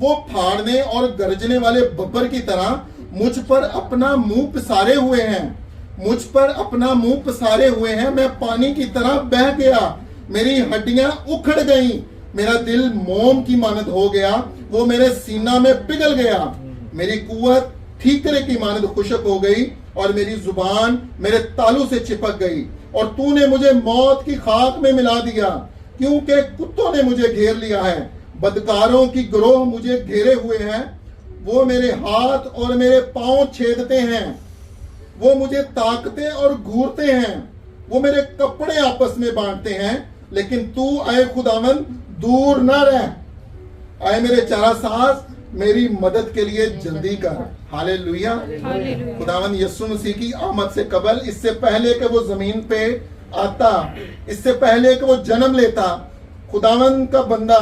وہ پھاڑنے اور گرجنے والے ببر کی طرح مجھ پر اپنا منہ پسارے ہوئے ہیں، مجھ پر اپنا منہ پسارے ہوئے ہیں، میں پانی کی طرح بہہ گیا، میری ہڈیاں اکھڑ گئیں، میرا دل موم کی مانند ہو گیا، وہ میرے سینہ میں پگھل گیا، میری قوت ٹھیکرے کی مانند خشک ہو گئی اور میری زبان میرے تالو سے چپک گئی، اور تو نے مجھے موت کی خاک میں ملا دیا، کیونکہ کتوں نے مجھے گھیر لیا ہے، بدکاروں کی گروہ مجھے گھیرے ہوئے ہیں، وہ میرے ہاتھ اور میرے پاؤں چھیدتے ہیں، وہ مجھے تاکتے اور گھورتے ہیں، وہ میرے کپڑے آپس میں بانٹتے ہیں، لیکن تو اے خداوند دور نہ رہ، اے میرے چارہ ساز میری مدد کے لیے جلدی کر۔ ہاللیلویہ۔ خداوند یسوع مسیح کی آمد سے قبل، اس سے پہلے کہ وہ زمین پہ آتا، اس سے پہلے کہ وہ جنم لیتا، خداوند کا بندہ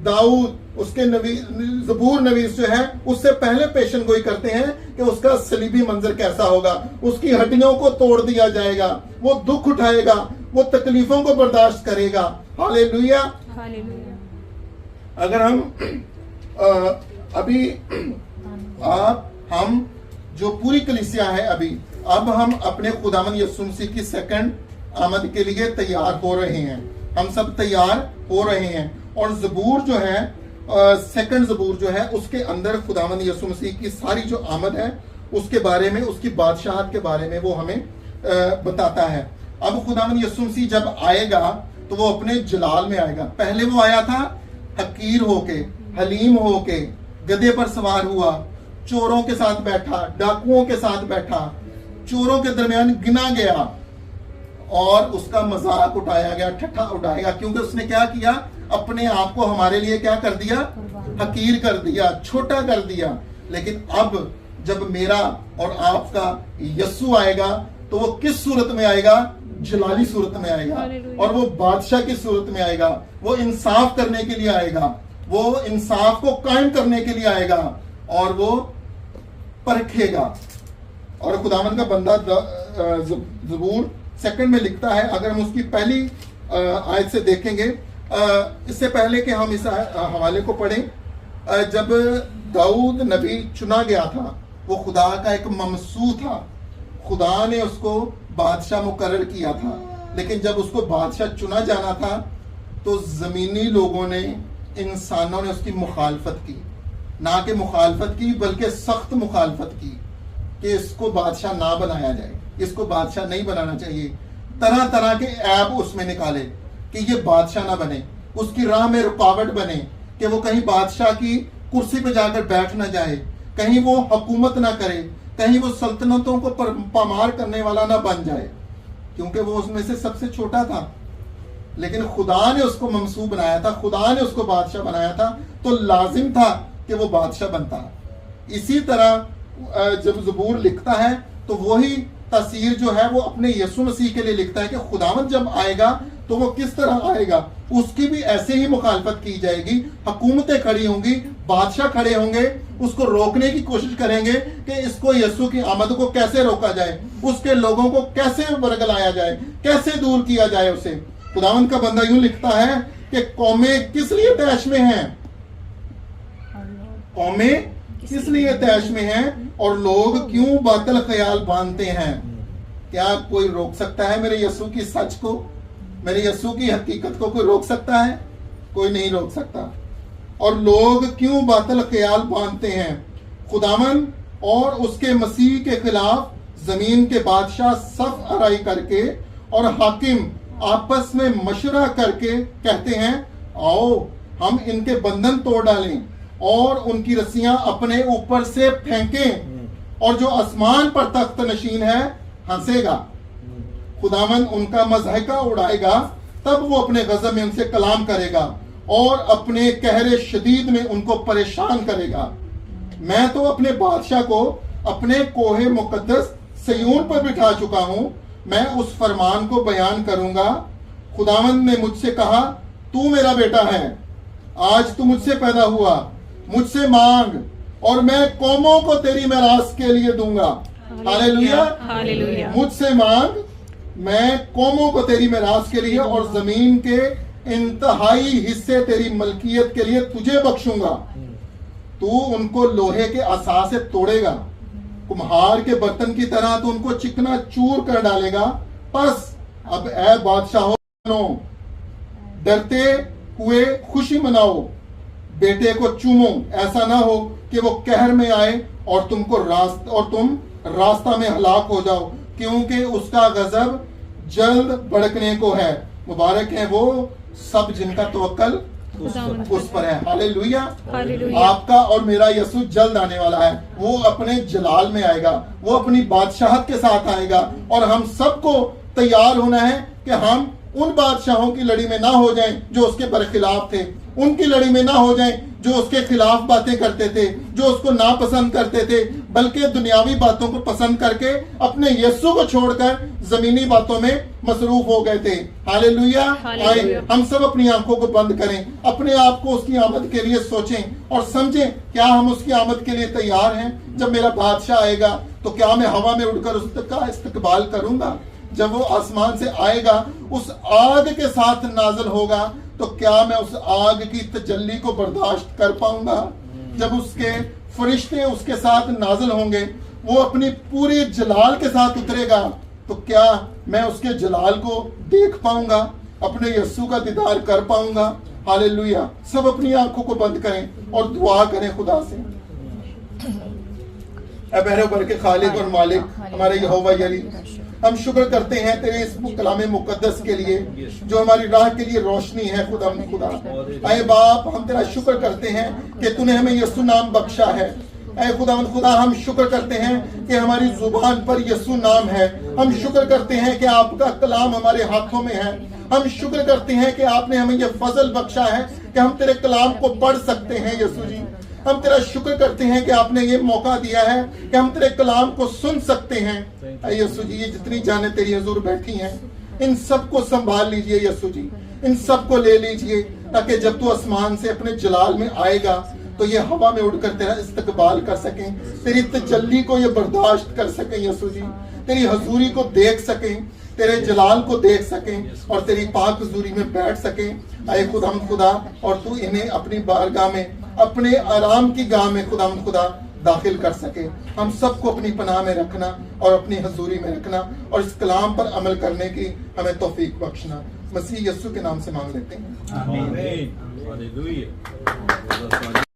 داؤد، اس کے زبور نویس جو ہے، اس سے پہلے پیشن گوئی کرتے ہیں کہ اس کا صلیبی منظر کیسا ہوگا، اس کی ہڈیوں کو توڑ دیا جائے گا، وہ دکھ اٹھائے گا، وہ تکلیفوں کو برداشت کرے گا۔ ہاللیلویہ۔ اگر ہم ابھی ہم جو پوری کلیسیا ہے ابھی، اب ہم اپنے خداوند یسوع مسیح کی سیکنڈ آمد کے لیے تیار ہو رہے ہیں، ہم سب تیار ہو رہے ہیں، اور زبور جو ہے، سیکنڈ زبور جو ہے، اس کے اندر خداوند یسوع مسیح کی ساری جو آمد ہے اس کے بارے میں، اس کی بادشاہت کے بارے میں وہ ہمیں بتاتا ہے۔ اب خداوند یسوع مسیح جب آئے گا تو وہ اپنے جلال میں آئے گا۔ پہلے وہ آیا تھا حقیر ہو کے، حلیم ہو کے، گدھے پر سوار ہوا، چوروں کے ساتھ بیٹھا، ڈاکوؤں کے ساتھ بیٹھا، چوروں کے درمیان گنا گیا، اور اس کا مذاق اٹھایا گیا، ٹھٹھا اٹھایا گیا، کیونکہ اس نے کیا کیا؟ اپنے آپ کو ہمارے لیے کیا کر دیا؟ حقیر کر دیا، چھوٹا کر دیا۔ لیکن اب جب میرا اور آپ کا یسوع آئے گا تو وہ کس صورت میں آئے گا؟ جلالی صورت میں آئے گا، اور وہ بادشاہ کی صورت میں آئے گا، وہ انصاف کرنے کے لیے آئے گا، وہ انصاف کو قائم کرنے کے لیے آئے گا، اور وہ پرکھے گا۔ اور خداوند کا بندہ زبور سیکنڈ میں لکھتا ہے، اگر ہم اس کی پہلی آیت سے دیکھیں گے، اس سے پہلے کہ ہم اس حوالے کو پڑھیں، جب داؤد نبی چنا گیا تھا، وہ خدا کا ایک ممسوح تھا، خدا نے اس کو بادشاہ مقرر کیا تھا، لیکن جب اس کو بادشاہ چنا جانا تھا تو زمینی لوگوں نے، انسانوں نے اس کی مخالفت کی، نہ کہ مخالفت کی بلکہ سخت مخالفت کی کہ اس کو بادشاہ نہ بنایا جائے، اس کو بادشاہ نہیں بنانا چاہیے، طرح طرح کے عیب اس میں نکالے کہ یہ بادشاہ نہ بنے، اس کی راہ میں رکاوٹ بنے، کہ وہ کہیں بادشاہ کی کرسی پہ جا کر بیٹھ نہ جائے، کہیں وہ حکومت نہ کرے، کہیں وہ سلطنتوں کو پامار کرنے والا نہ بن جائے، کیونکہ وہ اس میں سے سب سے چھوٹا تھا۔ لیکن خدا نے اس کو ممسوح بنایا تھا، خدا نے اس کو بادشاہ بنایا تھا، تو لازم تھا کہ وہ بادشاہ بنتا۔ اسی طرح جب زبور لکھتا ہے تو وہی تاثیر جو ہے وہ اپنے یسوع مسیح کے لیے لکھتا ہے کہ خداوند جب آئے گا تو وہ کس طرح آئے گا، اس کی بھی ایسے ہی مخالفت کی جائے گی، حکومتیں کھڑی ہوں گی، بادشاہ کھڑے ہوں گے، اس کو روکنے کی کوشش کریں گے کہ اس کو یسوع کی آمد کو کیسے روکا جائے، اس کے لوگوں کو کیسے برگلایا جائے، کیسے دور کیا جائے اسے۔ خداوند کا بندہ یوں لکھتا ہے کہ قومیں کس لیے طیش میں ہیں، قومیں کس لیے طیش میں ہیں، اور لوگ کیوں باطل خیال باندھتے ہیں۔ کیا کوئی روک سکتا ہے میرے یسوع کی سچ کو، میرے یسوع کی حقیقت کو کوئی روک سکتا ہے؟ کوئی نہیں روک سکتا۔ اور لوگ کیوں باطل خیال باندھتے ہیں۔ خداوند اور اس کے مسیح کے خلاف زمین کے بادشاہ صف آرائی کر کے اور حاکم آپس میں مشورہ کر کے کہتے ہیں، آؤ ہم ان کے بندھن توڑ ڈالیں اور ان کی رسیاں اپنے اوپر سے پھینکیں، اور جو آسمان پر تخت نشین ہے ہنسے گا۔ خداوند ان کا مضحکہ اڑائے گا، تب وہ اپنے غضب میں ان سے کلام کرے گا اور اپنے قہر شدید میں ان کو پریشان کرے گا۔ میں تو اپنے بادشاہ کو اپنے کوہ مقدس سیون پر بٹھا چکا ہوں، میں اس فرمان کو بیان کروں گا۔ خداوند نے مجھ سے کہا، تو میرا بیٹا ہے، آج تو مجھ سے پیدا ہوا، مجھ سے مانگ اور میں قوموں کو تیری میراث کے لیے دوں گا۔ ہاللیلویہ۔ مجھ سے مانگ، میں قوموں کو تیری میراث کے لیے اور زمین کے انتہائی حصے تیری ملکیت کے لیے تجھے بخشوں گا۔ تو ان کو لوہے کے عصا سے توڑے گا, کمہار کے برتن کی طرح تو ان کو چکنا چور کر ڈالے گا. پس اب اے بادشاہوں, ڈرتے ہوئے خوشی مناؤ, بیٹے کو چومو, ایسا نہ ہو کہ وہ قہر میں آئے اور تم راستہ میں ہلاک ہو جاؤ, کیونکہ اس کا غضب جلد بھڑکنے کو ہے. مبارک ہے وہ سب جن کا توکل اس پر ہے. ہاللیلویا. آپ کا اور میرا یسوع جلد آنے والا ہے. وہ اپنے جلال میں آئے گا, وہ اپنی بادشاہت کے ساتھ آئے گا, اور ہم سب کو تیار ہونا ہے کہ ہم ان بادشاہوں کی لڑی میں نہ ہو جائیں جو اس کے برخلاف تھے, ان کی لڑی میں نہ ہو جائیں جو اس کے خلاف باتیں کرتے تھے, جو اس کو ناپسند کرتے تھے, بلکہ دنیاوی باتوں کو پسند کر کے اپنے یسوع کو چھوڑ کر زمینی باتوں میں مصروف ہو گئے تھے. ہاللیلویا. آئے ہم سب اپنی آنکھوں کو بند کریں, اپنے آپ کو اس کی آمد کے لیے سوچیں اور سمجھیں, کیا ہم اس کی آمد کے لیے تیار ہیں؟ جب میرا بادشاہ آئے گا تو کیا میں ہوا میں اڑ کر اس کا استقبال کروں گا؟ جب وہ آسمان سے آئے گا, اس آگ کے ساتھ نازل ہوگا, تو کیا میں اس آگ کی تجلی کو برداشت کر پاؤں گا؟ جب اس کے فرشتے اس کے ساتھ نازل ہوں گے, وہ اپنی پوری جلال کے ساتھ اترے گا, تو کیا میں اس کے جلال کو دیکھ پاؤں گا, اپنے یسوع کا دیدار کر پاؤں گا؟ ہاللیلویا. سب اپنی آنکھوں کو بند کریں اور دعا کریں خدا سے. اے بہر بر کے خالق اور مالک ہمارے یہوہ یری, ہم شکر کرتے ہیں تیرے اس کلام مقدس کے لیے جو ہماری راہ کے لیے روشنی ہے. خدا اے باپ, ہم تیرا شکر کرتے ہیں کہ تو نے ہمیں یسوع نام بخشا ہے. اے خدا ہم شکر کرتے ہیں کہ ہماری زبان پر یسوع نام ہے. ہم شکر کرتے ہیں کہ آپ کا کلام ہمارے ہاتھوں میں ہے. ہم شکر کرتے ہیں کہ آپ نے ہمیں یہ فضل بخشا ہے کہ ہم تیرے کلام کو پڑھ سکتے ہیں. یسوع جی, ہم تیرا شکر کرتے ہیں کہ آپ نے یہ موقع دیا ہے کہ ہم تیرے کلام کو سن سکتے ہیں. اے یسوع جی, یہ جتنی جانیں تیری حضور بیٹھی ہیں, ان سب کو سنبھال لیجئے. یسوع جی, ان سب کو لے لیجئے, تاکہ جب تو آسمان سے اپنے جلال میں آئے گا تو یہ ہوا میں اڑ کر تیرا استقبال کر سکیں, تیری تجلی کو یہ برداشت کر سکیں. یسوع جی, تیری حضوری کو دیکھ سکیں, تیرے جلال کو دیکھ سکیں, اور تیری پاک حضوری میں بیٹھ سکیں. اے خدا, اور تو انہیں اپنی بارگاہ میں, اپنے آرام کی گاہ میں خدا داخل کر سکے. ہم سب کو اپنی پناہ میں رکھنا اور اپنی حضوری میں رکھنا, اور اس کلام پر عمل کرنے کی ہمیں توفیق بخشنا. مسیح یسوع کے نام سے مانگ لیتے ہیں. آمین.